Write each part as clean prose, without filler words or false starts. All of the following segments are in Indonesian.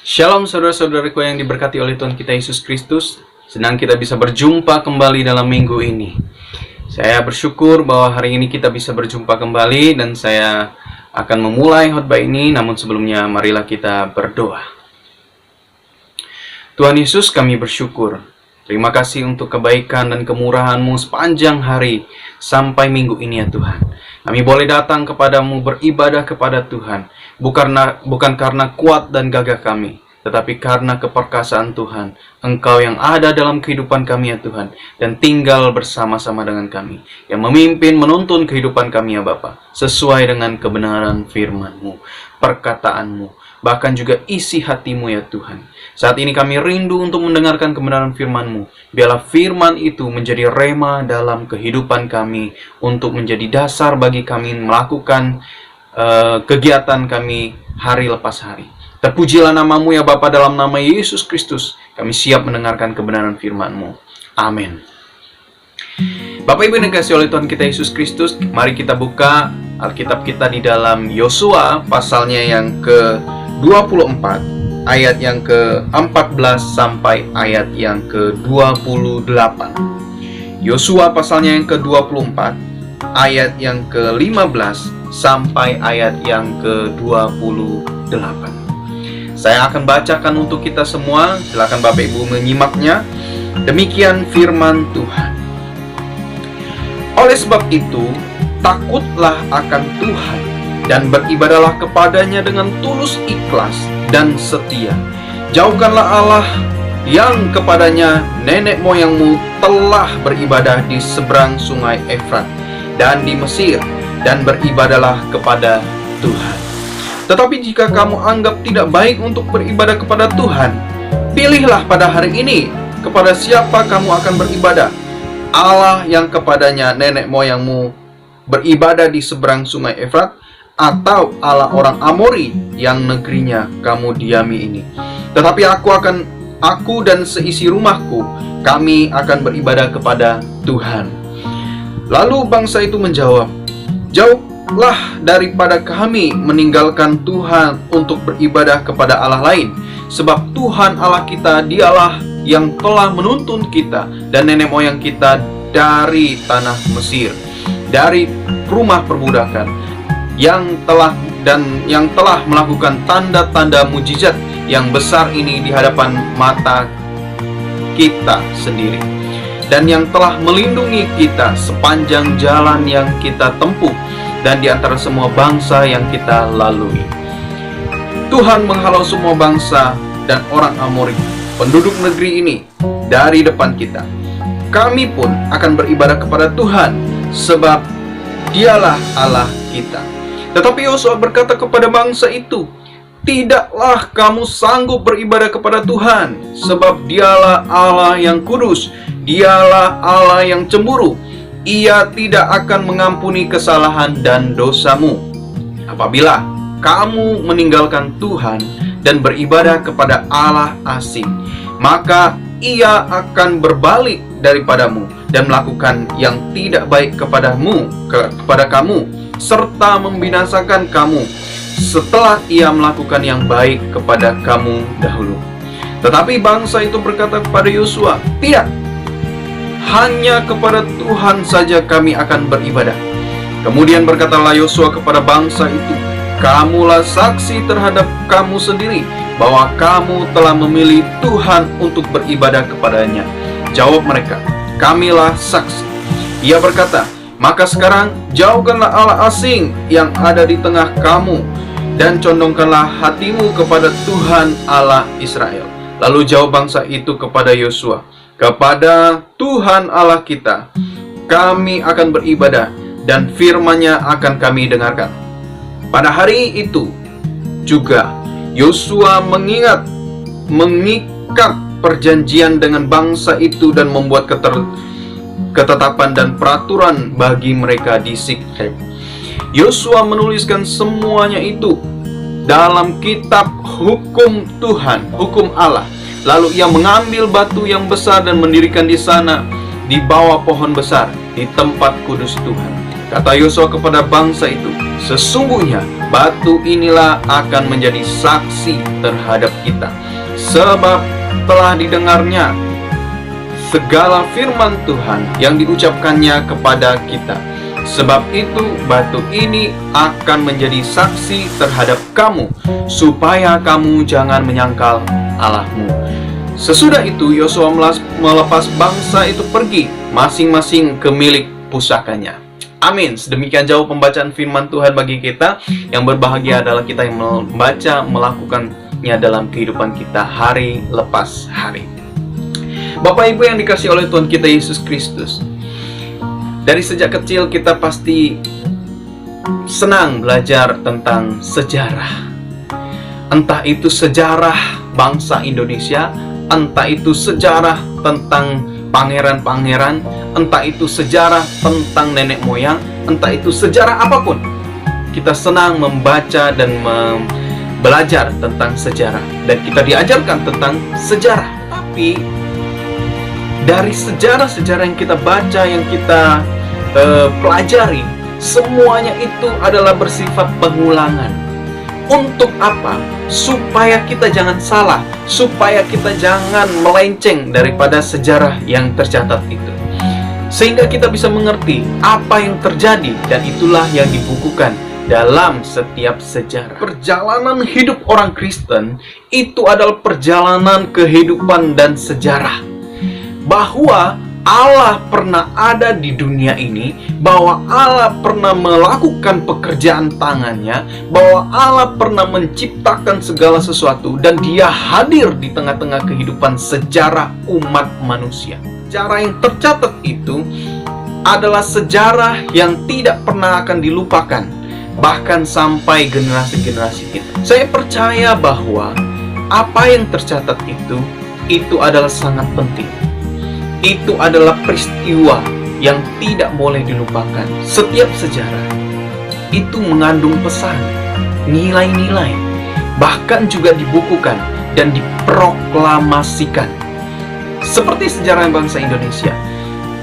Shalom saudara-saudariku yang diberkati oleh Tuhan kita Yesus Kristus. Senang kita bisa berjumpa kembali dalam minggu ini. Saya bersyukur bahwa hari ini kita bisa berjumpa kembali dan saya akan memulai khotbah ini. Namun sebelumnya marilah kita berdoa. Tuhan Yesus, kami bersyukur. Terima kasih untuk kebaikan dan kemurahan-Mu sepanjang hari sampai minggu ini ya Tuhan. Kami boleh datang kepadamu beribadah kepada Tuhan. Bukan karena kuat dan gagah kami, tetapi karena keperkasaan Tuhan. Engkau yang ada dalam kehidupan kami ya Tuhan, dan tinggal bersama-sama dengan kami, yang memimpin menuntun kehidupan kami ya Bapa, sesuai dengan kebenaran firman-Mu, perkataan-Mu, bahkan juga isi hati-Mu ya Tuhan. Saat ini kami rindu untuk mendengarkan kebenaran firman-Mu. Biarlah firman itu menjadi rema dalam kehidupan kami, untuk menjadi dasar bagi kami melakukan kegiatan kami hari lepas hari. Terpujilah nama-Mu ya Bapa, dalam nama Yesus Kristus kami siap mendengarkan kebenaran firman-Mu. Amin. Bapak Ibu yang dikasihi oleh Tuhan kita Yesus Kristus, mari kita buka Alkitab kita di dalam Yosua pasalnya yang ke-24, ayat yang ke-14 sampai ayat yang ke-28. Yosua pasalnya yang ke-24, ayat yang ke-15 sampai ayat yang ke-28. Saya akan bacakan untuk kita semua. Silakan Bapak Ibu menyimaknya. Demikian firman Tuhan. Oleh sebab itu, takutlah akan Tuhan dan beribadalah kepadanya dengan tulus ikhlas dan setia. Jauhkanlah Allah yang kepadanya nenek moyangmu telah beribadah di seberang sungai Efrat dan di Mesir, dan beribadalah kepada Tuhan. Tetapi jika kamu anggap tidak baik untuk beribadah kepada Tuhan, pilihlah pada hari ini kepada siapa kamu akan beribadah. Allah yang kepadanya nenek moyangmu beribadah di seberang sungai Efrat, atau Allah orang Amori yang negerinya kamu diami ini. Tetapi aku dan seisi rumahku, kami akan beribadah kepada Tuhan. Lalu bangsa itu menjawab, jauhlah daripada kami meninggalkan Tuhan untuk beribadah kepada Allah lain. Sebab Tuhan Allah kita, dialah yang telah menuntun kita dan nenek moyang kita dari tanah Mesir, dari rumah perbudakan, yang telah melakukan tanda-tanda mujizat yang besar ini di hadapan mata kita sendiri, dan yang telah melindungi kita sepanjang jalan yang kita tempuh dan di antara semua bangsa yang kita lalui. Tuhan menghalau semua bangsa dan orang Amori, penduduk negeri ini, dari depan kita. Kami pun akan beribadah kepada Tuhan, sebab dialah Allah kita. Tetapi Yosua berkata kepada bangsa itu, tidaklah kamu sanggup beribadah kepada Tuhan, sebab dialah Allah yang kudus, dialah Allah yang cemburu. Ia tidak akan mengampuni kesalahan dan dosamu. Apabila kamu meninggalkan Tuhan dan beribadah kepada Allah asing, maka Ia akan berbalik daripadamu dan melakukan yang tidak baik kepada kamu, serta membinasakan kamu setelah Ia melakukan yang baik kepada kamu dahulu. Tetapi bangsa itu berkata kepada Yosua, tidak, hanya kepada Tuhan saja kami akan beribadah. Kemudian berkatalah Yosua kepada bangsa itu, kamulah saksi terhadap kamu sendiri bahwa kamu telah memilih Tuhan untuk beribadah kepadanya. Jawab mereka, kamilah saksi. Ia berkata, maka sekarang jauhkanlah Allah asing yang ada di tengah kamu, dan condongkanlah hatimu kepada Tuhan Allah Israel. Lalu jawab bangsa itu kepada Yosua, kepada Tuhan Allah kita kami akan beribadah, dan firman-Nya akan kami dengarkan. Pada hari itu juga Yosua mengikat perjanjian dengan bangsa itu dan membuat ketetapan dan peraturan bagi mereka di Sikhem. Yosua menuliskan semuanya itu dalam kitab hukum Tuhan, hukum Allah. Lalu ia mengambil batu yang besar dan mendirikan di sana di bawah pohon besar di tempat kudus Tuhan. Kata Yosua kepada bangsa itu, sesungguhnya batu inilah akan menjadi saksi terhadap kita. Sebab telah didengarnya segala firman Tuhan yang diucapkannya kepada kita. Sebab itu batu ini akan menjadi saksi terhadap kamu, supaya kamu jangan menyangkal Allahmu. Sesudah itu Yosua melepas bangsa itu pergi, masing-masing ke milik pusakanya. Amin. Sedemikian jauh pembacaan firman Tuhan bagi kita. Yang berbahagia adalah kita yang membaca, melakukannya dalam kehidupan kita hari lepas hari. Bapak Ibu yang dikasihi oleh Tuhan kita Yesus Kristus, dari sejak kecil kita pasti senang belajar tentang sejarah. Entah itu sejarah bangsa Indonesia, entah itu sejarah tentang pangeran-pangeran, entah itu sejarah tentang nenek moyang, entah itu sejarah apapun. Kita senang membaca dan belajar tentang sejarah, dan kita diajarkan tentang sejarah. Tapi dari sejarah-sejarah yang kita baca, yang kita pelajari, semuanya itu adalah bersifat pengulangan. Untuk apa? Supaya kita jangan salah, supaya kita jangan melenceng daripada sejarah yang tercatat itu, sehingga kita bisa mengerti apa yang terjadi, dan itulah yang dibukukan dalam setiap sejarah. Perjalanan hidup orang Kristen itu adalah perjalanan kehidupan dan sejarah, bahwa Allah pernah ada di dunia ini, bahwa Allah pernah melakukan pekerjaan tangannya, bahwa Allah pernah menciptakan segala sesuatu, dan Dia hadir di tengah-tengah kehidupan sejarah umat manusia. Sejarah yang tercatat itu adalah sejarah yang tidak pernah akan dilupakan, bahkan sampai generasi-generasi kita. Saya percaya bahwa apa yang tercatat itu adalah sangat penting. Itu adalah peristiwa yang tidak boleh dilupakan. Setiap sejarah itu mengandung pesan, nilai-nilai, bahkan juga dibukukan dan diproklamasikan. Seperti sejarah bangsa Indonesia.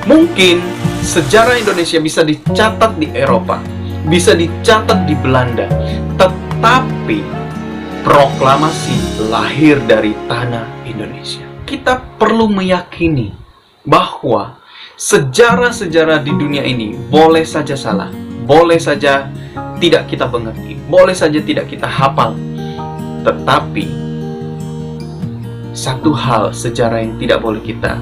Mungkin sejarah Indonesia bisa dicatat di Eropa, bisa dicatat di Belanda, tetapi proklamasi lahir dari tanah Indonesia. Kita perlu meyakini bahwa sejarah-sejarah di dunia ini boleh saja salah, boleh saja tidak kita mengerti, boleh saja tidak kita hafal, tetapi satu hal sejarah yang tidak boleh kita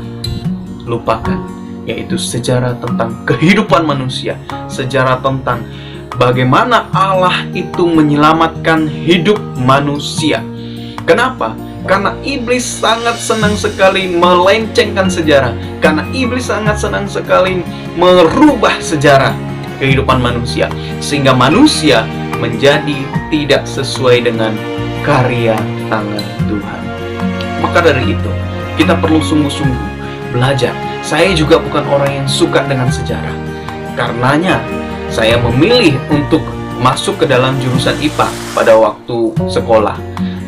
lupakan, yaitu sejarah tentang kehidupan manusia, sejarah tentang bagaimana Allah itu menyelamatkan hidup manusia. Kenapa? Karena iblis sangat senang sekali melencengkan sejarah. Karena iblis sangat senang sekali merubah sejarah kehidupan manusia, sehingga manusia menjadi tidak sesuai dengan karya tangan Tuhan. Maka dari itu, kita perlu sungguh-sungguh belajar. Saya juga bukan orang yang suka dengan sejarah. Karenanya, saya memilih untuk masuk ke dalam jurusan IPA pada waktu sekolah.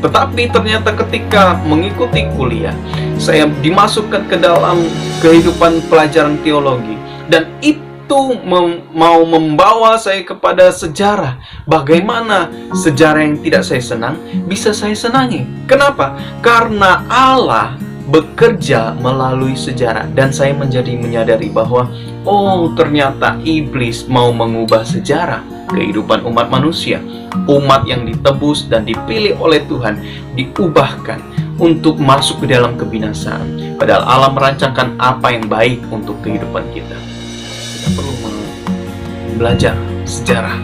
Tetapi ternyata ketika mengikuti kuliah, saya dimasukkan ke dalam kehidupan pelajaran teologi, dan itu mau membawa saya kepada sejarah. Bagaimana sejarah yang tidak saya senang bisa saya senangi. Kenapa? Karena Allah bekerja melalui sejarah, dan saya menjadi menyadari bahwa ternyata iblis mau mengubah sejarah kehidupan umat manusia. Umat yang ditebus dan dipilih oleh Tuhan diubahkan untuk masuk ke dalam kebinasaan, padahal Allah merancangkan apa yang baik untuk kehidupan kita. Kita perlu belajar sejarah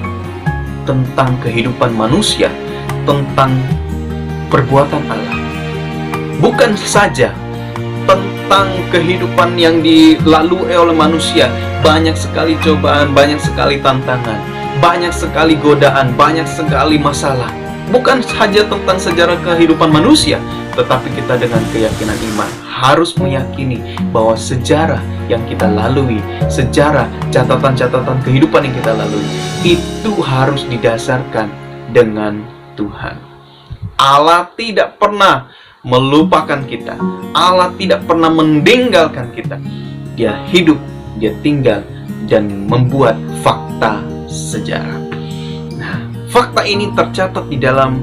tentang kehidupan manusia, tentang perbuatan Allah, bukan saja tentang kehidupan yang dilalui oleh manusia. Banyak sekali cobaan, banyak sekali tantangan, banyak sekali godaan, banyak sekali masalah. Bukan saja tentang sejarah kehidupan manusia, tetapi kita dengan keyakinan iman harus meyakini bahwa sejarah yang kita lalui, sejarah catatan-catatan kehidupan yang kita lalui, itu harus didasarkan dengan Tuhan. Allah tidak pernah melupakan kita. Allah tidak pernah meninggalkan kita. Dia hidup, Dia tinggal, dan membuat fakta sejarah. Nah, Fakta ini tercatat di dalam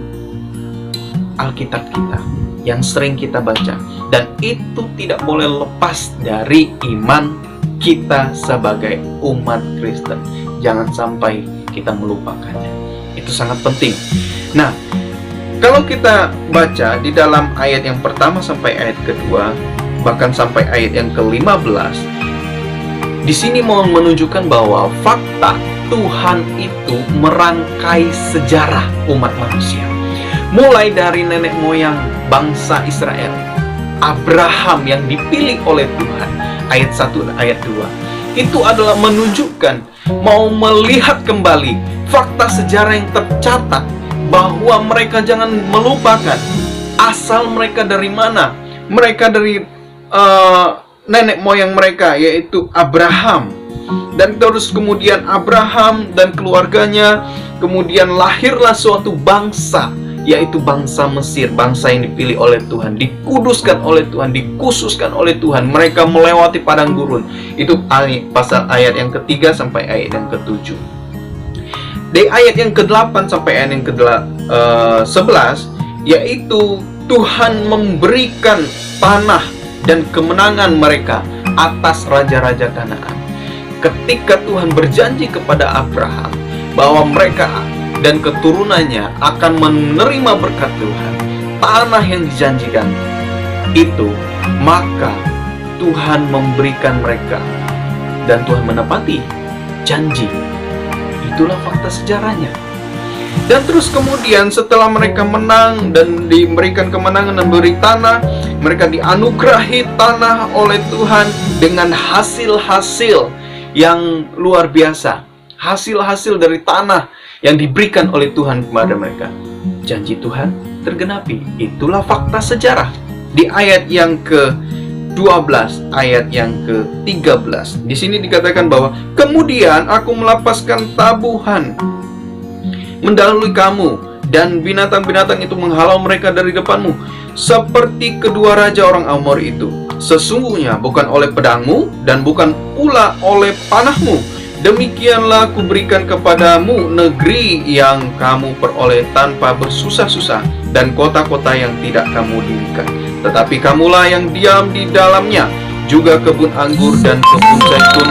Alkitab kita yang sering kita baca, dan itu tidak boleh lepas dari iman kita sebagai umat Kristen. Jangan sampai kita melupakannya. Itu sangat penting. Nah, kalau kita baca di dalam ayat yang pertama sampai ayat kedua, bahkan sampai ayat yang ke-15, di sini mau menunjukkan bahwa fakta Tuhan itu merangkai sejarah umat manusia. Mulai dari nenek moyang bangsa Israel, Abraham yang dipilih oleh Tuhan, ayat 1 dan ayat 2. Itu adalah menunjukkan, mau melihat kembali fakta sejarah yang tercatat, bahwa mereka jangan melupakan asal mereka dari mana. Mereka dari nenek moyang mereka, yaitu Abraham. Dan terus kemudian Abraham dan keluarganya, kemudian lahirlah suatu bangsa, yaitu bangsa Mesir, bangsa yang dipilih oleh Tuhan, dikuduskan oleh Tuhan, dikhususkan oleh Tuhan. Mereka melewati padang gurun. Itu pasal ayat yang ketiga sampai ayat yang ke-7. Di ayat yang ke-8 sampai ayat yang ke-11, yaitu Tuhan memberikan tanah dan kemenangan mereka atas raja-raja Kanaan. Ketika Tuhan berjanji kepada Abraham bahwa mereka dan keturunannya akan menerima berkat Tuhan, tanah yang dijanjikan itu, maka Tuhan memberikan mereka dan Tuhan menepati janji. Itulah fakta sejarahnya. Dan terus kemudian setelah mereka menang dan diberikan kemenangan dan beri tanah, mereka dianugerahi tanah oleh Tuhan dengan hasil-hasil yang luar biasa. Hasil-hasil dari tanah yang diberikan oleh Tuhan kepada mereka. Janji Tuhan tergenapi. Itulah fakta sejarah. Di ayat yang ke-12, ayat yang ke-13, di sini dikatakan bahwa kemudian aku melepaskan tabuhan mendahului kamu, dan binatang-binatang itu menghalau mereka dari depanmu, seperti kedua raja orang Amor itu. Sesungguhnya bukan oleh pedangmu dan bukan pula oleh panahmu, demikianlah kuberikan kepadamu negeri yang kamu peroleh tanpa bersusah-susah, dan kota-kota yang tidak kamu dirikan. Tetapi kamulah yang diam di dalamnya, juga kebun anggur dan kebun zaitun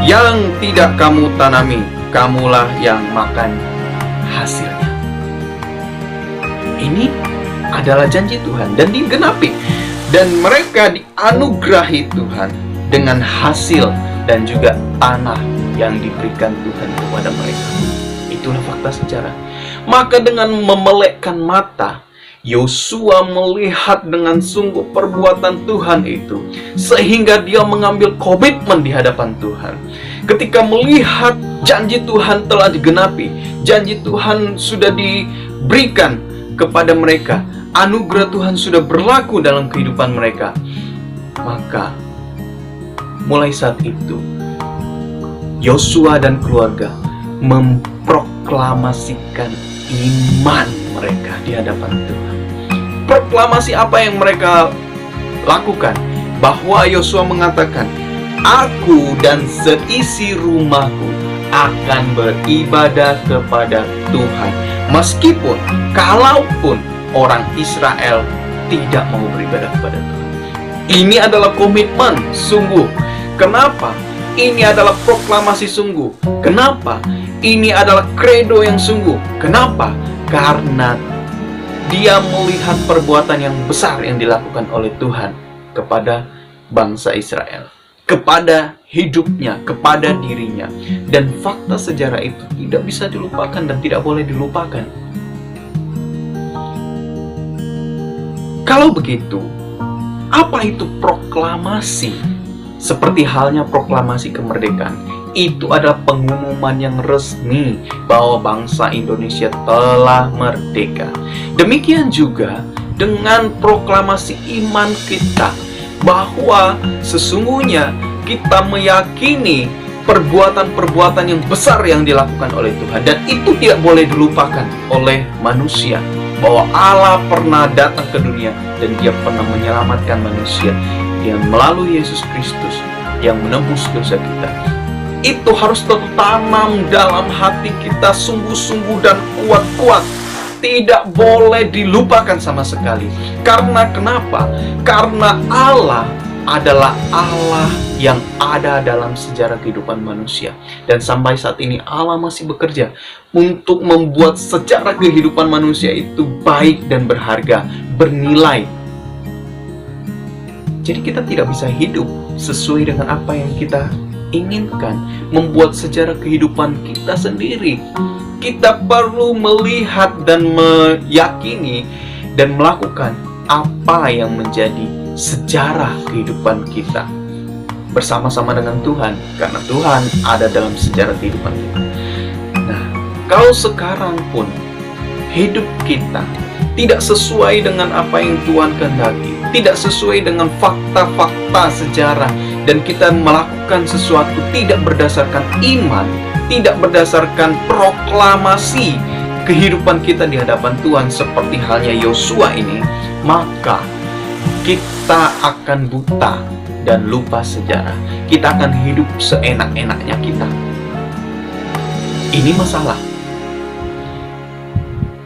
yang tidak kamu tanami, kamulah yang makan hasilnya. Ini adalah janji Tuhan dan digenapi. Dan mereka dianugerahi Tuhan dengan hasil dan juga tanah yang diberikan Tuhan kepada mereka. Itulah fakta sejarah. Maka dengan memelekkan mata, Yosua melihat dengan sungguh perbuatan Tuhan itu, sehingga dia mengambil komitmen di hadapan Tuhan. Ketika melihat janji Tuhan telah digenapi, janji Tuhan sudah diberikan kepada mereka, anugerah Tuhan sudah berlaku dalam kehidupan mereka, maka mulai saat itu Yosua dan keluarga memproklamasikan iman mereka di hadapan Tuhan. Proklamasi apa yang mereka lakukan? Bahwa Yosua mengatakan, aku dan seisi rumahku akan beribadah kepada Tuhan, meskipun kalaupun orang Israel tidak mau beribadah kepada Tuhan. Ini adalah komitmen sungguh. Kenapa? Ini adalah proklamasi sungguh. Kenapa? Ini adalah kredo yang sungguh. Kenapa? Karena dia melihat perbuatan yang besar yang dilakukan oleh Tuhan kepada bangsa Israel, kepada hidupnya, kepada dirinya. Dan fakta sejarah itu tidak bisa dilupakan dan tidak boleh dilupakan. Kalau begitu, apa itu proklamasi? Seperti halnya proklamasi kemerdekaan, itu adalah pengumuman yang resmi bahwa bangsa Indonesia telah merdeka. Demikian juga dengan proklamasi iman kita, bahwa sesungguhnya kita meyakini perbuatan-perbuatan yang besar yang dilakukan oleh Tuhan, dan itu tidak boleh dilupakan oleh manusia, bahwa Allah pernah datang ke dunia dan dia pernah menyelamatkan manusia, dia melalui Yesus Kristus yang menembus dosa kita. itu harus tertanam dalam hati kita sungguh-sungguh dan kuat-kuat. Tidak boleh dilupakan sama sekali. Karena kenapa? Karena Allah adalah Allah yang ada dalam sejarah kehidupan manusia. Dan sampai saat ini Allah masih bekerja untuk membuat sejarah kehidupan manusia itu baik dan berharga, bernilai. Jadi kita tidak bisa hidup sesuai dengan apa yang kita inginkan, membuat sejarah kehidupan kita sendiri. Kita perlu melihat dan meyakini dan melakukan apa yang menjadi sejarah kehidupan kita bersama-sama dengan Tuhan, karena Tuhan ada dalam sejarah kehidupan kita. Nah, kalau sekarang pun hidup kita tidak sesuai dengan apa yang Tuhan kehendaki, tidak sesuai dengan fakta-fakta sejarah, dan kita melakukan sesuatu tidak berdasarkan iman, tidak berdasarkan proklamasi kehidupan kita di hadapan Tuhan seperti halnya Yosua ini, maka kita akan buta dan lupa sejarah. Kita akan hidup seenak-enaknya kita. Ini masalah.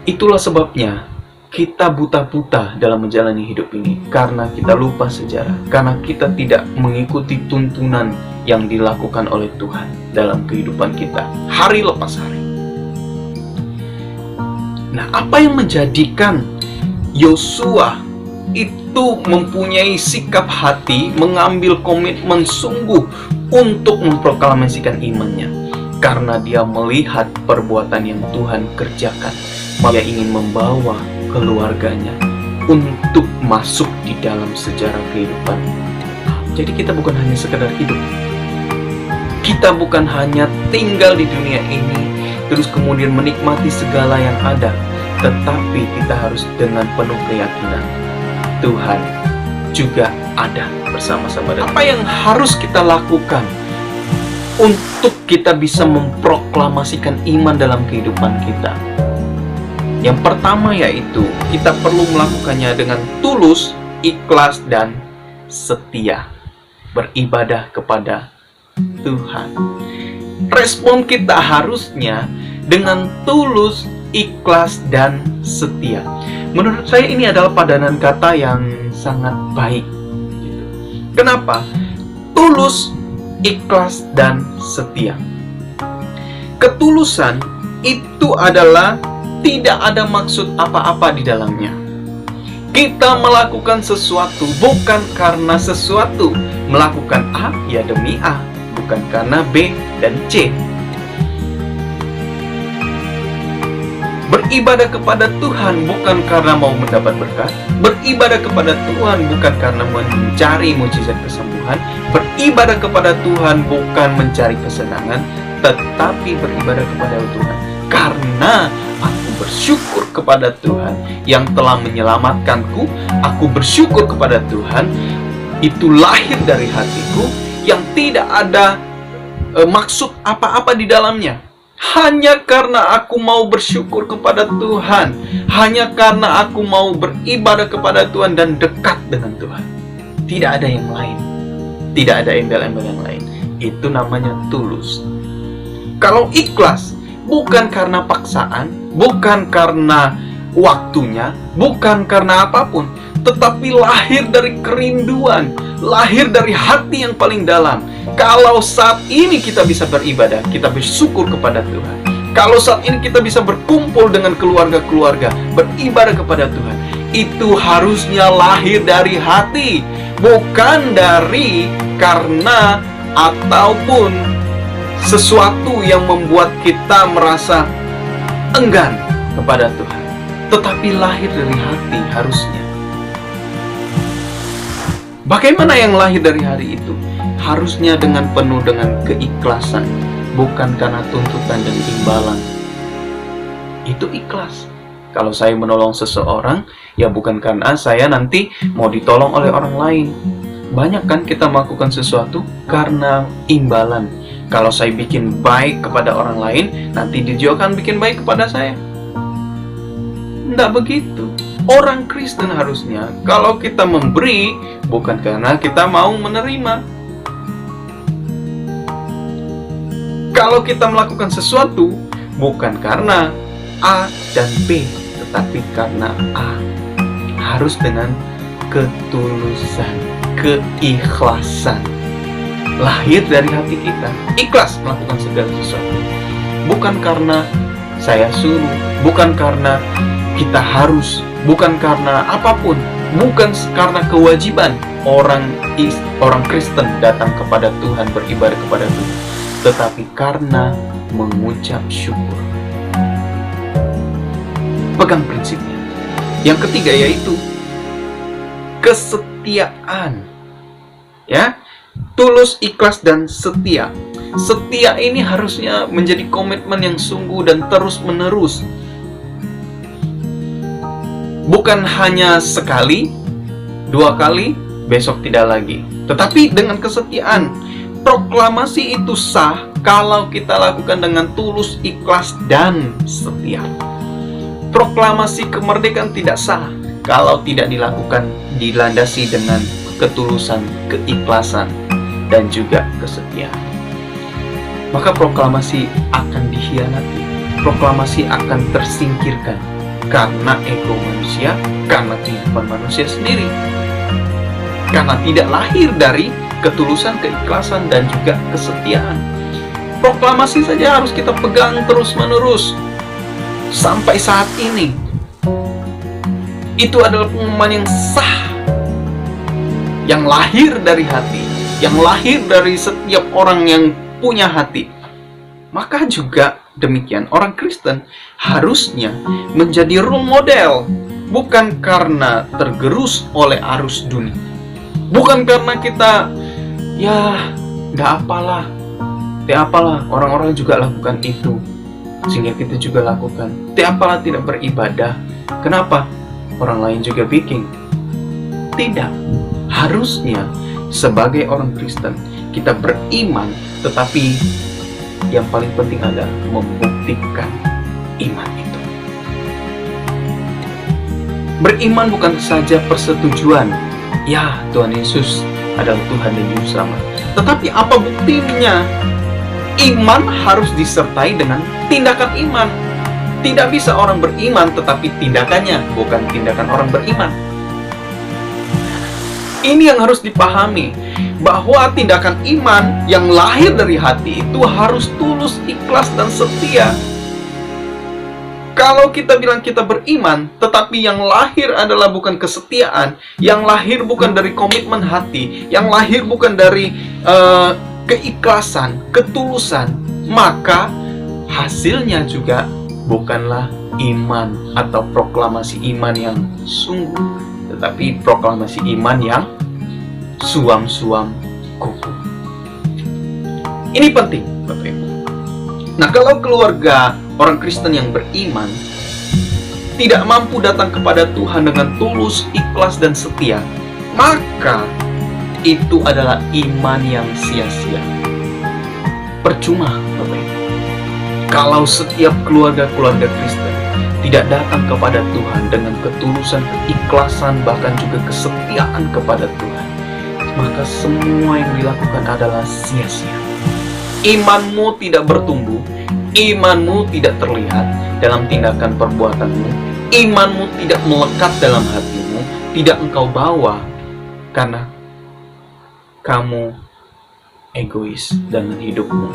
Itulah sebabnya kita buta-buta dalam menjalani hidup ini, karena kita lupa sejarah, karena kita tidak mengikuti tuntunan yang dilakukan oleh Tuhan dalam kehidupan kita hari lepas hari. Nah, apa yang menjadikan Yosua itu mempunyai sikap hati, mengambil komitmen sungguh untuk memproklamasikan imannya? Karena dia melihat perbuatan yang Tuhan kerjakan. Dia ingin membawa keluarganya untuk masuk di dalam sejarah kehidupan. Jadi kita bukan hanya sekedar hidup. Kita bukan hanya tinggal di dunia ini terus kemudian menikmati segala yang ada, tetapi kita harus dengan penuh keyakinan Tuhan juga ada bersama-sama dengan. Apa yang harus kita lakukan untuk kita bisa memproklamasikan iman dalam kehidupan kita? Yang pertama yaitu kita perlu melakukannya dengan tulus, ikhlas, dan setia. Beribadah kepada Tuhan. Respon kita harusnya dengan tulus, ikhlas, dan setia. Menurut saya ini adalah padanan kata yang sangat baik. Kenapa? Tulus, ikhlas, dan setia. Ketulusan itu adalah tidak ada maksud apa-apa di dalamnya. Kita melakukan sesuatu bukan karena sesuatu. Melakukan A ya demi A, bukan karena B dan C. Beribadah kepada Tuhan bukan karena mau mendapat berkat. Beribadah kepada Tuhan bukan karena mencari mujizat kesembuhan. Beribadah kepada Tuhan bukan mencari kesenangan, tetapi beribadah kepada Tuhan karena aku bersyukur kepada Tuhan yang telah menyelamatkanku. Aku bersyukur kepada Tuhan, itu lahir dari hatiku yang tidak ada maksud apa-apa di dalamnya. Hanya karena aku mau bersyukur kepada Tuhan, hanya karena aku mau beribadah kepada Tuhan dan dekat dengan Tuhan. Tidak ada yang lain, tidak ada embel-embel yang lain. Itu namanya tulus. Kalau ikhlas, bukan karena paksaan, bukan karena waktunya, bukan karena apapun, tetapi lahir dari kerinduan, lahir dari hati yang paling dalam. Kalau saat ini kita bisa beribadah, kita bersyukur kepada Tuhan. Kalau saat ini kita bisa berkumpul dengan keluarga-keluarga, beribadah kepada Tuhan, itu harusnya lahir dari hati, bukan dari karena ataupun sesuatu yang membuat kita merasa enggan kepada Tuhan, tetapi lahir dari hati harusnya. Bagaimana yang lahir dari hati itu? Harusnya dengan penuh dengan keikhlasan, bukan karena tuntutan dan imbalan. Itu ikhlas. Kalau saya menolong seseorang, ya bukan karena saya nanti mau ditolong oleh orang lain. Banyak kan kita melakukan sesuatu karena imbalan. Kalau saya bikin baik kepada orang lain, nanti dia juga akan bikin baik kepada saya. Tidak begitu. Orang Kristen harusnya, kalau kita memberi, bukan karena kita mau menerima. Kalau kita melakukan sesuatu bukan karena A dan B, tetapi karena A, harus dengan ketulusan, keikhlasan, lahir dari hati kita, ikhlas melakukan segala sesuatu. Bukan karena saya suruh, bukan karena kita harus, bukan karena apapun, bukan karena kewajiban orang Kristen datang kepada Tuhan, beribadah kepada Tuhan, tetapi karena mengucap syukur. Pegang prinsipnya. Yang ketiga yaitu kesetiaan. Ya, tulus, ikhlas, dan setia. Setia ini harusnya menjadi komitmen yang sungguh dan terus-menerus. Bukan hanya sekali, 2 kali, besok tidak lagi. Tetapi dengan kesetiaan. Proklamasi itu sah kalau kita lakukan dengan tulus, ikhlas, dan setia. Proklamasi kemerdekaan tidak sah kalau tidak dilakukan dilandasi dengan ketulusan, keikhlasan, dan juga kesetiaan. Maka proklamasi akan dikhianati, proklamasi akan tersingkirkan karena ego manusia, karena kehidupan manusia sendiri, karena tidak lahir dari ketulusan, keikhlasan, dan juga kesetiaan. Proklamasi saja harus kita pegang terus-menerus sampai saat ini. Itu adalah pengumuman yang sah, yang lahir dari hati, yang lahir dari setiap orang yang punya hati. Maka juga demikian, orang Kristen harusnya menjadi role model, bukan karena tergerus oleh arus dunia, bukan karena kita nggak apalah, orang-orang juga lakukan itu, sehingga kita juga lakukan. Apalah tidak beribadah, kenapa? Orang lain juga bikin. Tidak. Harusnya sebagai orang Kristen kita beriman, tetapi yang paling penting adalah membuktikan iman itu. Beriman bukan saja persetujuan, ya Tuhan Yesus adalah Tuhan dan Juru Selamat, tetapi apa buktinya? Iman harus disertai dengan tindakan iman. Tidak bisa orang beriman tetapi tindakannya bukan tindakan orang beriman. Ini yang harus dipahami, bahwa tindakan iman yang lahir dari hati itu harus tulus, ikhlas, dan setia. Kalau kita bilang kita beriman, tetapi yang lahir adalah bukan kesetiaan, yang lahir bukan dari komitmen hati, yang lahir bukan dari keikhlasan, ketulusan, maka hasilnya juga bukanlah iman atau proklamasi iman yang sungguh, tetapi proklamasi iman yang suam-suam kuku. Ini penting, Bapak Ibu. Nah, kalau keluarga orang Kristen yang beriman tidak mampu datang kepada Tuhan dengan tulus, ikhlas, dan setia, maka itu adalah iman yang sia-sia. Percuma, Bapak Ibu, kalau setiap keluarga-keluarga Kristen tidak datang kepada Tuhan dengan ketulusan, keikhlasan, bahkan juga kesetiaan kepada Tuhan, maka semua yang dilakukan adalah sia-sia. Imanmu tidak bertumbuh, imanmu tidak terlihat dalam tindakan perbuatanmu, imanmu tidak melekat dalam hatimu, tidak engkau bawa karena kamu egois dengan hidupmu.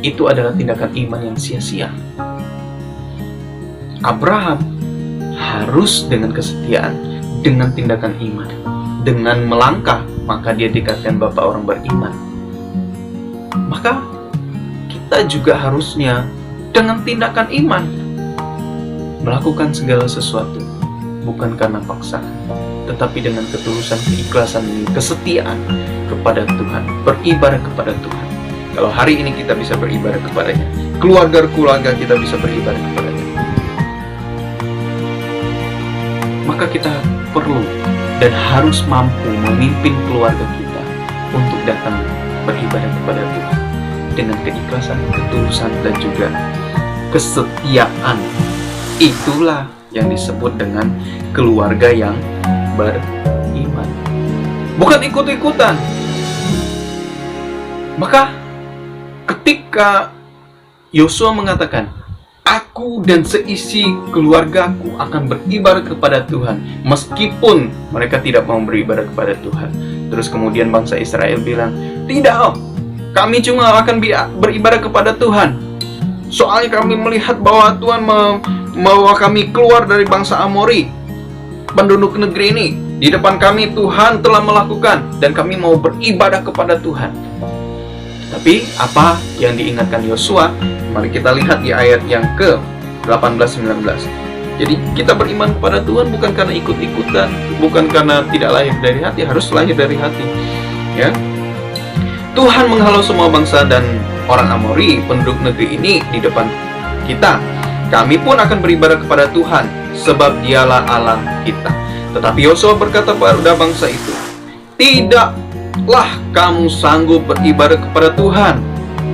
Itu adalah tindakan iman yang sia-sia. Abraham harus dengan kesetiaan, dengan tindakan iman, dengan melangkah, maka dia dikatakan bapak orang beriman. Maka kita juga harusnya dengan tindakan iman melakukan segala sesuatu, bukan karena paksaan, tetapi dengan ketulusan, keikhlasan, kesetiaan kepada Tuhan, beribadah kepada Tuhan. Kalau hari ini kita bisa beribadah kepadanya, keluarga-keluarga kita bisa beribadah kepadanya, maka kita perlu dan harus mampu memimpin keluarga kita untuk datang beribadah kepada Tuhan dengan keikhlasan, ketulusan, dan juga kesetiaan. Itulah yang disebut dengan keluarga yang beriman, bukan ikut-ikutan. Maka ketika ketika Yosua mengatakan, aku dan seisi keluargaku akan beribadah kepada Tuhan, meskipun mereka tidak mau beribadah kepada Tuhan. Terus kemudian bangsa Israel bilang, tidak om, kami cuma akan beribadah kepada Tuhan. Soalnya kami melihat bahwa Tuhan membawa kami keluar dari bangsa Amori, penduduk negeri ini. Di depan kami Tuhan telah melakukan, dan kami mau beribadah kepada Tuhan. Tapi apa yang diingatkan Yosua? Mari kita lihat di ayat yang ke-18-19. Jadi kita beriman kepada Tuhan bukan karena ikut-ikutan, bukan karena tidak lahir dari hati, harus lahir dari hati. Ya, Tuhan menghalau semua bangsa dan orang Amori, penduduk negeri ini di depan kita. Kami pun akan beribadah kepada Tuhan, sebab Dialah Allah kita. Tetapi Yosua berkata pada bangsa itu, tidaklah kamu sanggup beribadah kepada Tuhan.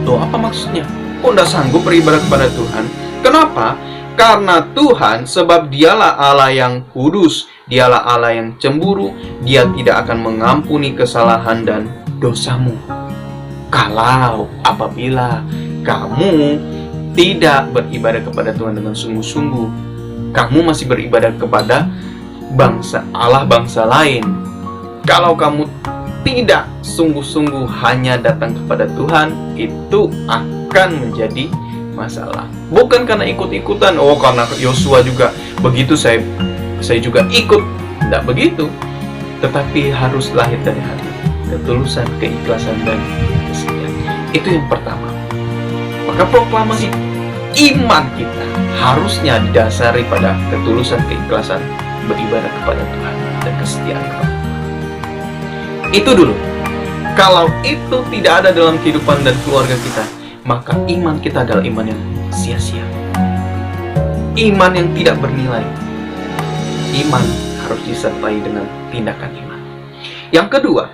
Loh, apa maksudnya? Kok tidak sanggup beribadah kepada Tuhan? Kenapa? Karena Tuhan, sebab Dialah Allah yang kudus, Dialah Allah yang cemburu, Dia tidak akan mengampuni kesalahan dan dosamu. Kalau apabila kamu tidak beribadah kepada Tuhan dengan sungguh-sungguh, kamu masih beribadah kepada bangsa lain. Kalau kamu tidak sungguh-sungguh hanya datang kepada Tuhan, itu akan menjadi masalah. Bukan karena ikut-ikutan, oh karena Yosua juga begitu, saya juga ikut. Tidak begitu. Tetapi harus lahir dari hati, ketulusan, keikhlasan, dan kesetiaan. Itu yang pertama. Maka proklamasi iman kita harusnya didasari pada ketulusan, keikhlasan, beribadah kepada Tuhan, dan kesetiaan kepada Tuhan. Itu dulu. Kalau itu tidak ada dalam kehidupan dan keluarga kita, maka iman kita adalah iman yang sia-sia, iman yang tidak bernilai. Iman harus disertai dengan tindakan iman. Yang kedua,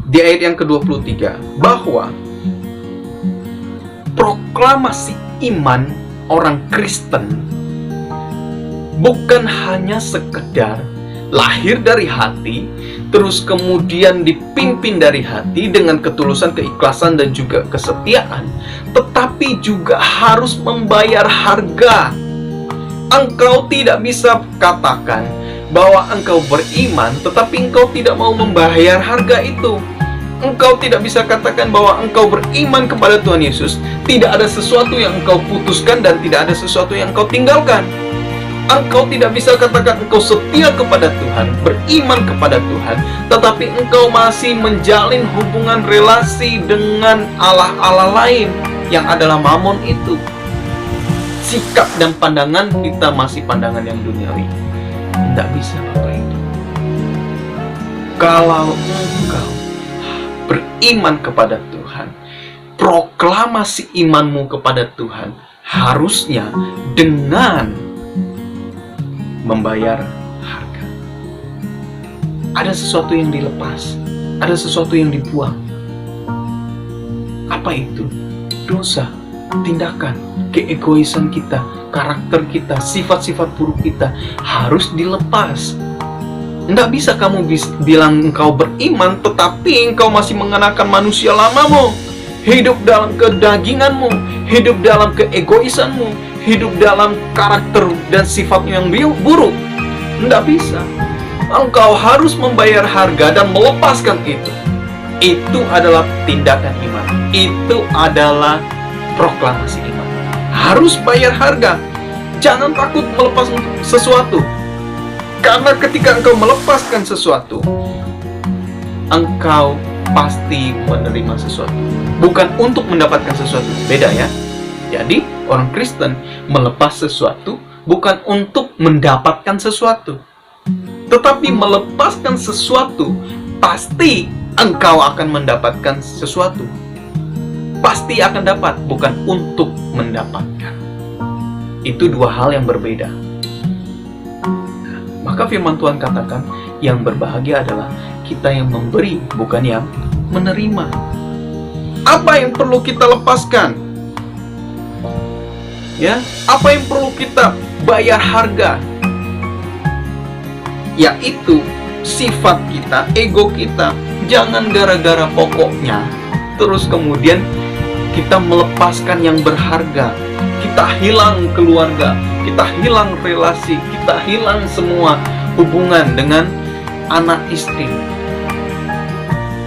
di ayat yang ke-23, bahwa proklamasi iman orang Kristen bukan hanya sekedar lahir dari hati, terus kemudian dipimpin dari hati dengan ketulusan, keikhlasan, dan juga kesetiaan, tetapi juga harus membayar harga. Engkau tidak bisa katakan bahwa engkau beriman, tetapi engkau tidak mau membayar harga itu. Engkau tidak bisa katakan bahwa engkau beriman kepada Tuhan Yesus, tidak ada sesuatu yang engkau putuskan dan tidak ada sesuatu yang engkau tinggalkan. Engkau tidak bisa katakan engkau setia kepada Tuhan, beriman kepada Tuhan, tetapi engkau masih menjalin hubungan relasi dengan Allah-Allah lain yang adalah mamon itu. Sikap dan pandangan kita masih pandangan yang duniawi. Tidak bisa Bapak itu. Kalau engkau beriman kepada Tuhan, proklamasi imanmu kepada Tuhan harusnya dengan membayar harga. Ada sesuatu yang dilepas, ada sesuatu yang dibuang. Apa itu? Dosa, tindakan, keegoisan kita, karakter kita, sifat-sifat buruk kita harus dilepas. Tidak bisa kamu bilang engkau beriman, tetapi engkau masih mengenakan manusia lamamu, hidup dalam kedaginganmu, hidup dalam keegoisanmu, hidup dalam karakter dan sifatmu yang buruk. Tidak bisa. Engkau harus membayar harga dan melepaskan itu. Itu adalah tindakan iman. Itu adalah proklamasi iman. Harus bayar harga. Jangan takut melepas sesuatu. Karena ketika engkau melepaskan sesuatu, engkau pasti menerima sesuatu. Bukan untuk mendapatkan sesuatu. Beda ya. Jadi, orang Kristen melepas sesuatu bukan untuk mendapatkan sesuatu. Tetapi melepaskan sesuatu, pasti engkau akan mendapatkan sesuatu. Pasti akan dapat, bukan untuk mendapatkan. Itu dua hal yang berbeda. Maka firman Tuhan katakan, yang berbahagia adalah kita yang memberi, bukan yang menerima. Apa yang perlu kita lepaskan? Ya, apa yang perlu kita bayar harga? Yaitu sifat kita, ego kita. Jangan gara-gara pokoknya terus kemudian kita melepaskan yang berharga, kita hilang keluarga, kita hilang relasi, kita hilang semua hubungan dengan anak istri.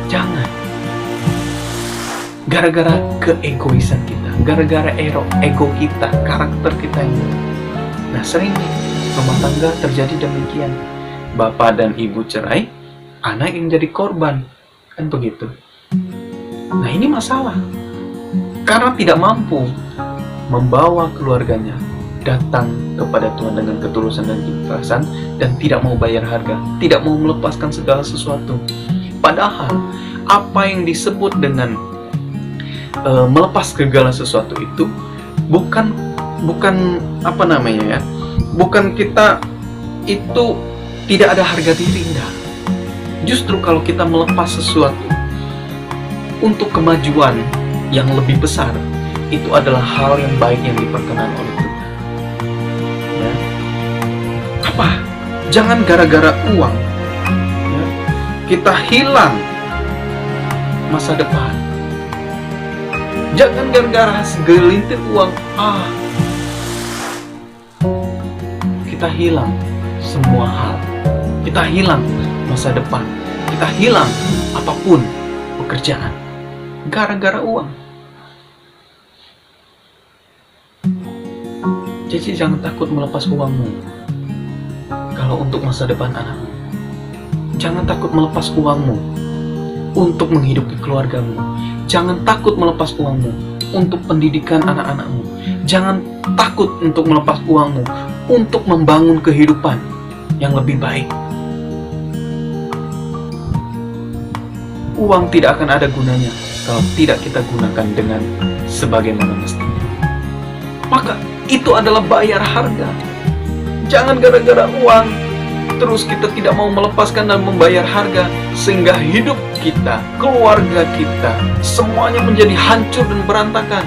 Jangan. Gara-gara keegoisan kita, gara-gara ego kita, karakter kita ini. Nah, sering rumah tangga terjadi demikian. Bapak dan ibu cerai, anak yang jadi korban. Kan begitu. Nah, ini masalah. Karena tidak mampu membawa keluarganya datang kepada Tuhan dengan ketulusan dan keikhlasan, dan tidak mau bayar harga, tidak mau melepaskan segala sesuatu. Padahal apa yang disebut dengan melepas segala sesuatu itu bukan apa namanya ya, bukan kita itu tidak ada harga diri, enggak. Justru kalau kita melepas sesuatu untuk kemajuan yang lebih besar, itu adalah hal yang baik yang diperkenan oleh Tuhan. Ya. Apa? Jangan gara-gara uang ya, kita hilang masa depan. Jangan gara-gara segelintir uang kita hilang semua hal. Kita hilang masa depan. Kita hilang apapun pekerjaan gara-gara uang. Jadi jangan takut melepas uangmu kalau untuk masa depan anakmu. Jangan takut melepas uangmu untuk menghidupi keluargamu. Jangan takut melepas uangmu untuk pendidikan anak-anakmu. Jangan takut untuk melepas uangmu untuk membangun kehidupan yang lebih baik. Uang tidak akan ada gunanya kalau tidak kita gunakan dengan sebagaimana mestinya. Maka itu adalah bayar harga. Jangan gara-gara uang terus kita tidak mau melepaskan dan membayar harga, sehingga hidup kita, keluarga kita, semuanya menjadi hancur dan berantakan.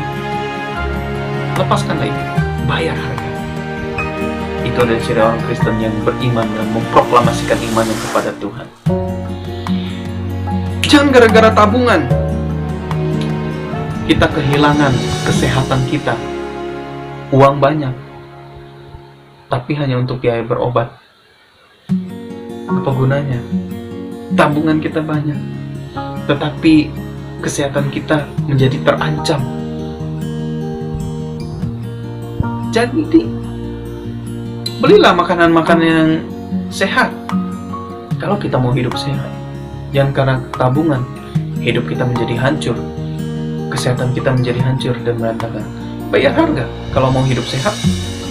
Lepaskanlah itu, bayar harga. Itu adalah ciri orang Kristen yang beriman dan memproklamasikan imannya kepada Tuhan. Jangan gara-gara tabungan kita kehilangan kesehatan kita. Uang banyak, tapi hanya untuk biaya berobat. Apa gunanya? Tabungan kita banyak, tetapi kesehatan kita menjadi terancam. Jadi, belilah makanan-makanan yang sehat kalau kita mau hidup sehat. Jangan karena tabungan hidup kita menjadi hancur, kesehatan kita menjadi hancur dan berantakan. Bayar harga kalau mau hidup sehat.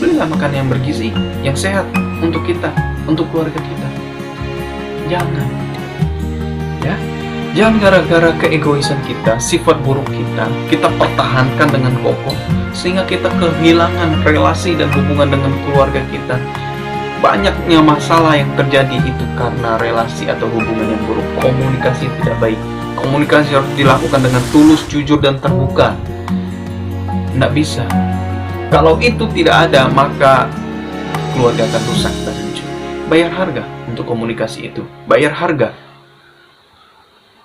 Belilah makanan yang bergizi, yang sehat untuk kita, untuk keluarga kita. Jangan, ya, jangan gara-gara keegoisan kita, sifat buruk kita pertahankan dengan kokoh, sehingga kita kehilangan relasi dan hubungan dengan keluarga kita. Banyaknya masalah yang terjadi itu karena relasi atau hubungan yang buruk, komunikasi yang tidak baik. Komunikasi harus dilakukan dengan tulus, jujur, dan terbuka. Nggak bisa. Kalau itu tidak ada, maka keluarga akan rusak dan hancur. Bayar harga untuk komunikasi itu. Bayar harga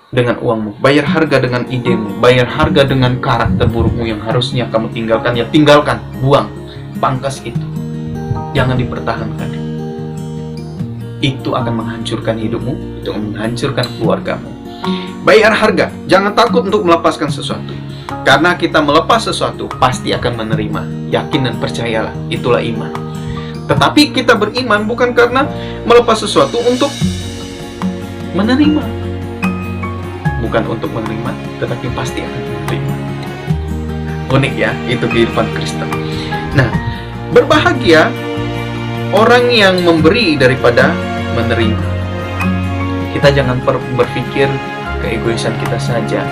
dengan uangmu. Bayar harga dengan idemu. Bayar harga dengan karakter burukmu yang harusnya kamu tinggalkan. Ya tinggalkan, buang, pangkas itu. Jangan dipertahankan. Itu akan menghancurkan hidupmu, itu akan menghancurkan keluargamu. Bayar harga. Jangan takut untuk melepaskan sesuatu. Karena kita melepas sesuatu, pasti akan menerima. Yakin dan percayalah, itulah iman. Tetapi kita beriman bukan karena melepas sesuatu untuk menerima. Bukan untuk menerima, tetapi pasti akan menerima. Unik ya, itu kehidupan Kristen. Nah, berbahagia orang yang memberi daripada menerima. Kita jangan berpikir keegoisan kita saja,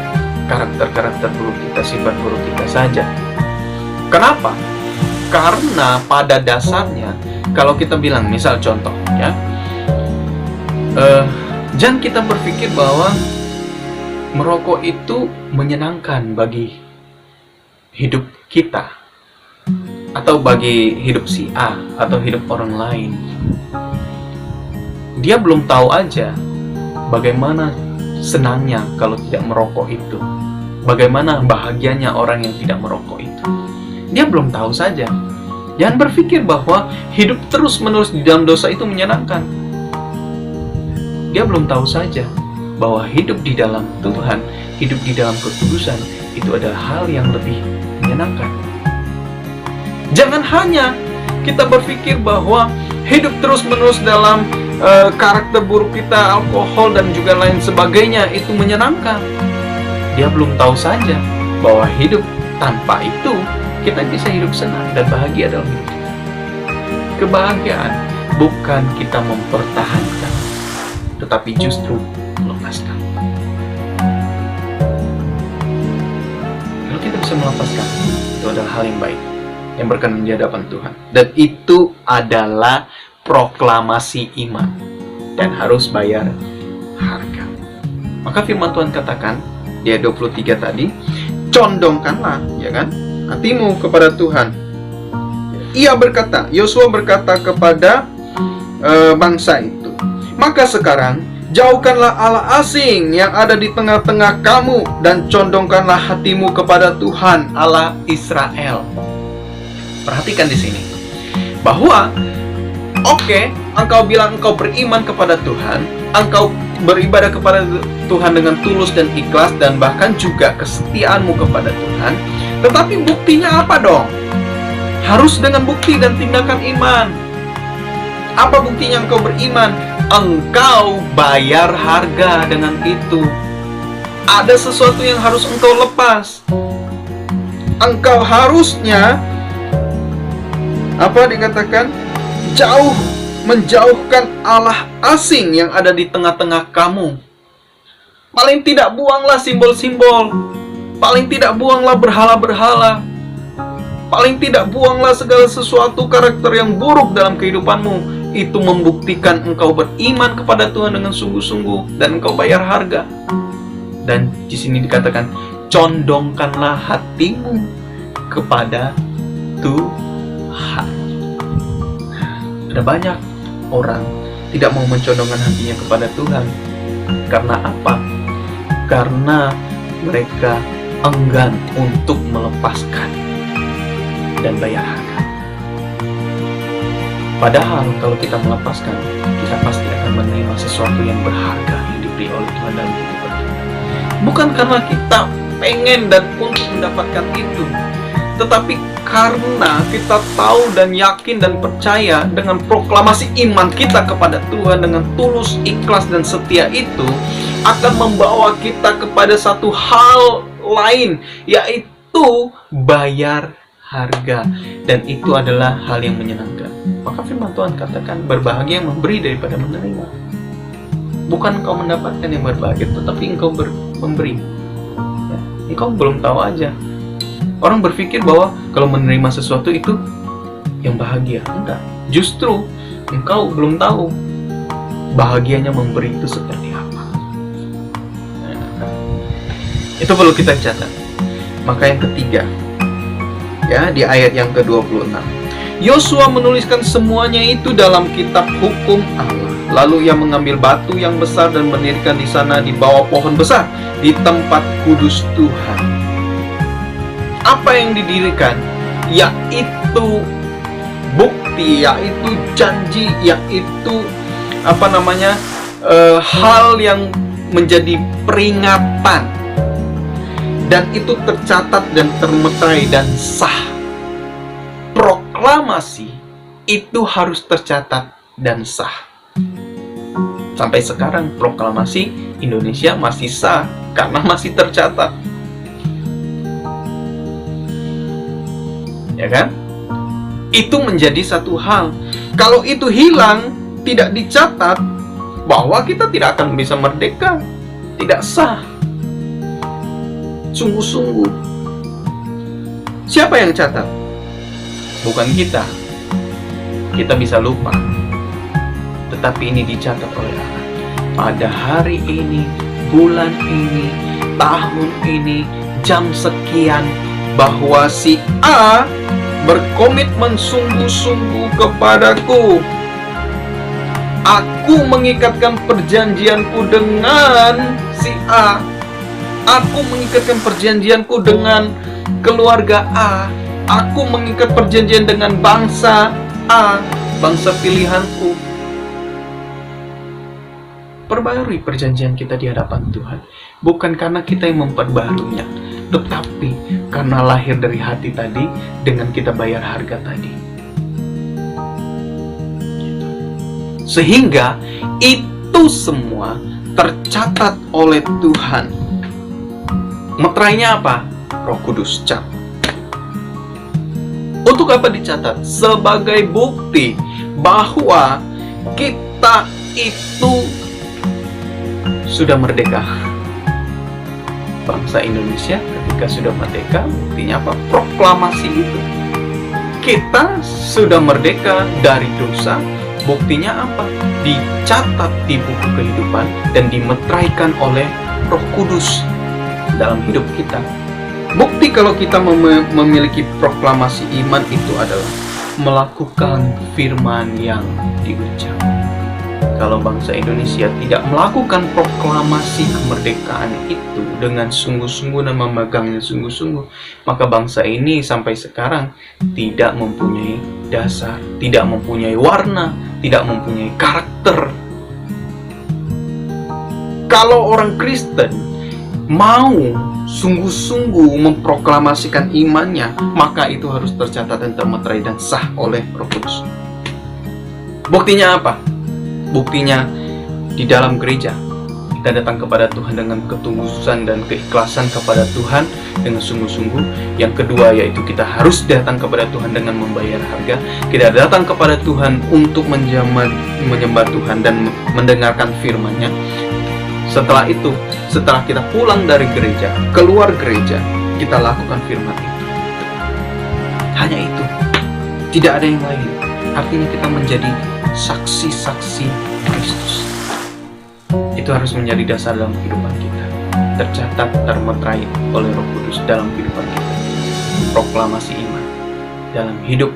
karakter-karakter buruk kita, sifat buruk kita saja. Kenapa? Karena pada dasarnya, kalau kita bilang, misal contoh ya, jangan kita berpikir bahwa merokok itu menyenangkan bagi hidup kita, atau bagi hidup si A, atau hidup orang lain. Dia belum tahu aja bagaimana senangnya kalau tidak merokok itu. bagaimana bahagianya orang yang tidak merokok itu. Dia belum tahu saja. Jangan berpikir bahwa hidup terus-menerus di dalam dosa itu menyenangkan. Dia belum tahu saja bahwa hidup di dalam Tuhan, hidup di dalam kekudusan, itu adalah hal yang lebih menyenangkan. Jangan hanya kita berpikir bahwa hidup terus-menerus dalam karakter buruk kita, alkohol dan juga lain sebagainya itu menyenangkan. Dia belum tahu saja bahwa hidup tanpa itu kita bisa hidup senang dan bahagia dalam hidup kita. Kebahagiaan bukan kita mempertahankan, tetapi justru melepaskan. Kalau kita bisa melepaskan, itu adalah hal yang baik, yang berkenan di hadapan Tuhan. Dan itu adalah proklamasi iman dan harus bayar harga. Maka firman Tuhan katakan di ayat 23 tadi, condongkanlah, ya kan, hatimu kepada Tuhan. Ia berkata, Yosua berkata kepada bangsa itu, maka sekarang jauhkanlah Allah asing yang ada di tengah-tengah kamu dan condongkanlah hatimu kepada Tuhan Allah Israel. Perhatikan di sini bahwa oke, engkau bilang engkau beriman kepada Tuhan, engkau beribadah kepada Tuhan dengan tulus dan ikhlas, dan bahkan juga kesetiaanmu kepada Tuhan. Tetapi buktinya apa dong? Harus dengan bukti dan tindakan iman. Apa buktinya engkau beriman? Engkau bayar harga dengan itu. Ada sesuatu yang harus engkau lepas. Engkau harusnya apa dikatakan? Menjauhkan Allah asing yang ada di tengah-tengah kamu. Paling tidak buanglah simbol-simbol. Paling tidak buanglah berhala-berhala. Paling tidak buanglah segala sesuatu karakter yang buruk dalam kehidupanmu. Itu membuktikan engkau beriman kepada Tuhan dengan sungguh-sungguh dan engkau bayar harga. Dan di sini dikatakan, condongkanlah hatimu kepada Tuhan. Ada banyak orang tidak mau mencondongkan hatinya kepada Tuhan. Karena apa? Karena mereka enggan untuk melepaskan dan bayar harga. Padahal kalau kita melepaskan, kita pasti akan menerima sesuatu yang berharga yang diberi oleh Tuhan dalam kehidupan kita. Bukan karena kita pengen dan untuk mendapatkan itu, tetapi karena kita tahu dan yakin dan percaya dengan proklamasi iman kita kepada Tuhan dengan tulus, ikhlas, dan setia itu akan membawa kita kepada satu hal lain, yaitu bayar harga. Dan itu adalah hal yang menyenangkan. Maka firman Tuhan katakan, berbahagia yang memberi daripada menerima. Bukan engkau mendapatkan yang berbahagia, tetapi engkau memberi. Ya, engkau belum tahu aja. Orang berpikir bahwa kalau menerima sesuatu itu yang bahagia. Enggak. Justru engkau belum tahu bahagianya memberi itu seperti apa. Itu perlu kita catat. Maka yang ketiga, ya, di ayat yang ke-26, Yosua menuliskan semuanya itu dalam kitab hukum Allah. Lalu ia mengambil batu yang besar dan mendirikan di sana di bawah pohon besar di tempat kudus Tuhan. Apa yang didirikan? Yaitu bukti, yaitu janji, yaitu hal yang menjadi peringatan. Dan itu tercatat dan termeterai dan sah. Proklamasi itu harus tercatat dan sah. Sampai sekarang proklamasi Indonesia masih sah karena masih tercatat. Ya kan? Itu menjadi satu hal. Kalau itu hilang, tidak dicatat, bahwa kita tidak akan bisa merdeka. Tidak sah. Sungguh-sungguh. Siapa yang catat? Bukan kita. Kita bisa lupa. Tetapi ini dicatat oleh Allah. Pada hari ini, bulan ini, tahun ini, jam sekian, bahwa si A berkomitmen sungguh-sungguh kepadaku. Aku mengikatkan perjanjianku dengan si A. Aku mengikatkan perjanjianku dengan keluarga A. Aku mengikat perjanjian dengan bangsa A, bangsa pilihanku. Perbarui perjanjian kita di hadapan Tuhan, bukan karena kita yang memperbaharunya, tetapi karena lahir dari hati tadi, dengan kita bayar harga tadi. Sehingga itu semua tercatat oleh Tuhan. Meterainya apa? Roh Kudus cap. Untuk apa dicatat? Sebagai bukti bahwa kita itu sudah merdeka. Bangsa Indonesia ketika sudah merdeka, buktinya apa? Proklamasi itu. Kita sudah merdeka dari dosa, buktinya apa? Dicatat di buku kehidupan dan dimeteraikan oleh Roh Kudus dalam hidup kita. Bukti kalau kita memiliki proklamasi iman itu adalah melakukan firman yang diucap. Kalau bangsa Indonesia tidak melakukan proklamasi kemerdekaan itu dengan sungguh-sungguh dan memegangnya sungguh-sungguh, maka bangsa ini sampai sekarang tidak mempunyai dasar, tidak mempunyai warna, tidak mempunyai karakter. Kalau orang Kristen mau sungguh-sungguh memproklamasikan imannya, maka itu harus tercatat dan termeterai dan sah oleh Roh Kudus. Buktinya apa? Buktinya di dalam gereja kita datang kepada Tuhan dengan ketulusan dan keikhlasan kepada Tuhan dengan sungguh-sungguh. Yang kedua yaitu kita harus datang kepada Tuhan dengan membayar harga. Kita datang kepada Tuhan untuk menyembah Tuhan dan mendengarkan firman-Nya. Setelah itu, setelah kita pulang dari gereja, keluar gereja, kita lakukan firman itu. Hanya itu, tidak ada yang lain. Artinya kita menjadi saksi-saksi Kristus. Itu harus menjadi dasar dalam kehidupan kita. Tercatat, termeterai oleh Roh Kudus dalam kehidupan kita. Proklamasi iman dalam hidup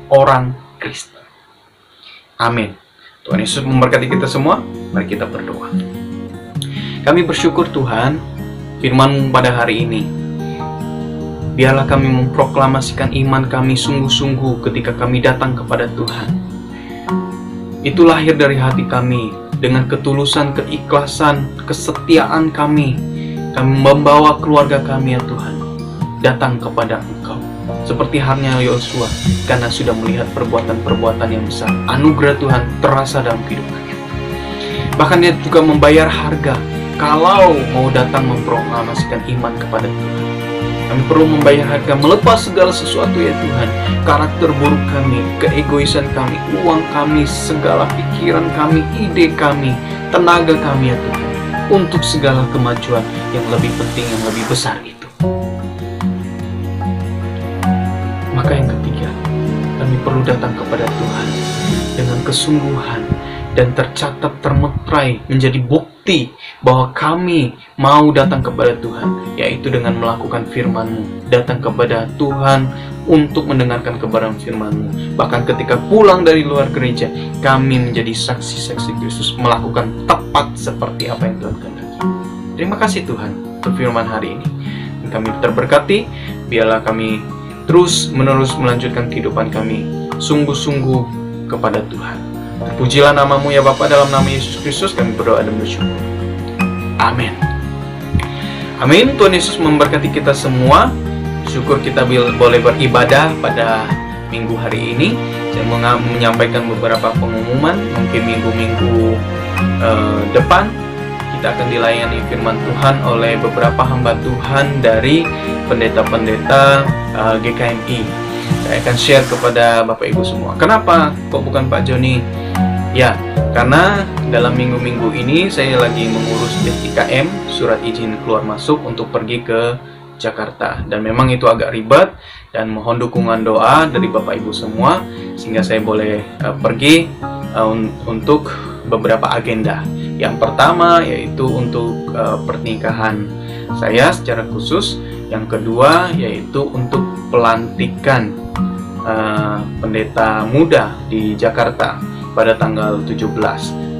orang Kristen. Amin. Tuhan Yesus memberkati kita semua. Mari kita berdoa. Kami bersyukur Tuhan, firman-Mu pada hari ini. Biarlah kami memproklamasikan iman kami sungguh-sungguh ketika kami datang kepada Tuhan. Itu lahir dari hati kami, dengan ketulusan, keikhlasan, kesetiaan kami. Kami membawa keluarga kami ya Tuhan, datang kepada Engkau. Seperti halnya Yosua, karena sudah melihat perbuatan-perbuatan yang besar. Anugerah Tuhan terasa dalam kehidupannya. Bahkan dia juga membayar harga kalau mau datang memproklamasikan iman kepada Tuhan. Kami perlu membayar harga, melepas segala sesuatu ya Tuhan. Karakter buruk kami, keegoisan kami, uang kami, segala pikiran kami, ide kami, tenaga kami ya Tuhan, untuk segala kemajuan yang lebih penting, yang lebih besar itu. Maka yang ketiga, kami perlu datang kepada Tuhan dengan kesungguhan dan tercatat, termeterai, menjadi bukti bahwa kami mau datang kepada Tuhan, yaitu dengan melakukan firman-Mu, datang kepada Tuhan untuk mendengarkan kebenaran firman-Mu. Bahkan ketika pulang dari luar gereja, kami menjadi saksi-saksi Kristus, melakukan tepat seperti apa yang Tuhan kehendaki. Terima kasih Tuhan untuk firman hari ini. Kami terberkati, biarlah kami terus-menerus melanjutkan kehidupan kami sungguh-sungguh kepada Tuhan. Terpujilah nama-Mu ya Bapa, dalam nama Yesus Kristus kami berdoa dan bersyukur. Amin. Amin. Tuhan Yesus memberkati kita semua. Syukur kita boleh beribadah pada minggu hari ini. Saya menyampaikan beberapa pengumuman. Mungkin minggu-minggu depan kita akan dilayani firman Tuhan oleh beberapa hamba Tuhan dari pendeta-pendeta GKMI. Saya akan share kepada Bapak Ibu semua. Kenapa kok bukan Pak Joni? Ya, karena dalam minggu-minggu ini saya lagi mengurus DIKM, surat izin keluar masuk untuk pergi ke Jakarta. Dan memang itu agak ribet, dan mohon dukungan doa dari Bapak Ibu semua sehingga saya boleh pergi untuk beberapa agenda. Yang pertama yaitu untuk pernikahan saya secara khusus. Yang kedua yaitu untuk pelantikan pendeta muda di Jakarta pada tanggal 17.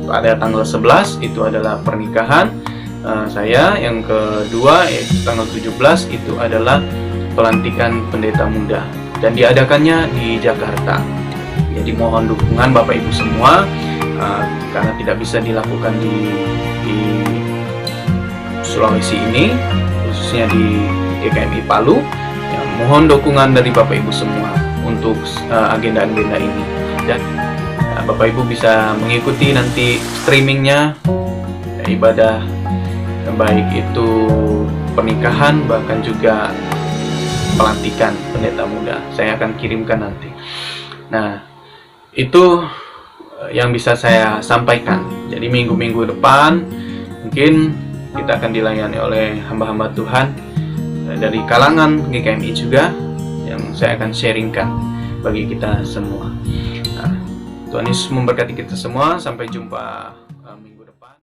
Pada tanggal 11 itu adalah pernikahan, saya. Yang kedua yaitu tanggal 17 itu adalah pelantikan pendeta muda dan diadakannya di Jakarta. Jadi mohon dukungan Bapak Ibu semua, karena tidak bisa dilakukan di Sulawesi ini, khususnya di GKMI Palu. Ya, mohon dukungan dari Bapak Ibu semua untuk agenda-agenda ini. Dan Bapak Ibu bisa mengikuti nanti streamingnya, ibadah baik itu pernikahan bahkan juga pelantikan pendeta muda. Saya akan kirimkan nanti. Nah, itu yang bisa saya sampaikan. Jadi minggu-minggu depan mungkin kita akan dilayani oleh hamba-hamba Tuhan dari kalangan GKMI juga, yang saya akan sharingkan bagi kita semua. Nah, Tuhan Yesus memberkati kita semua. Sampai jumpa.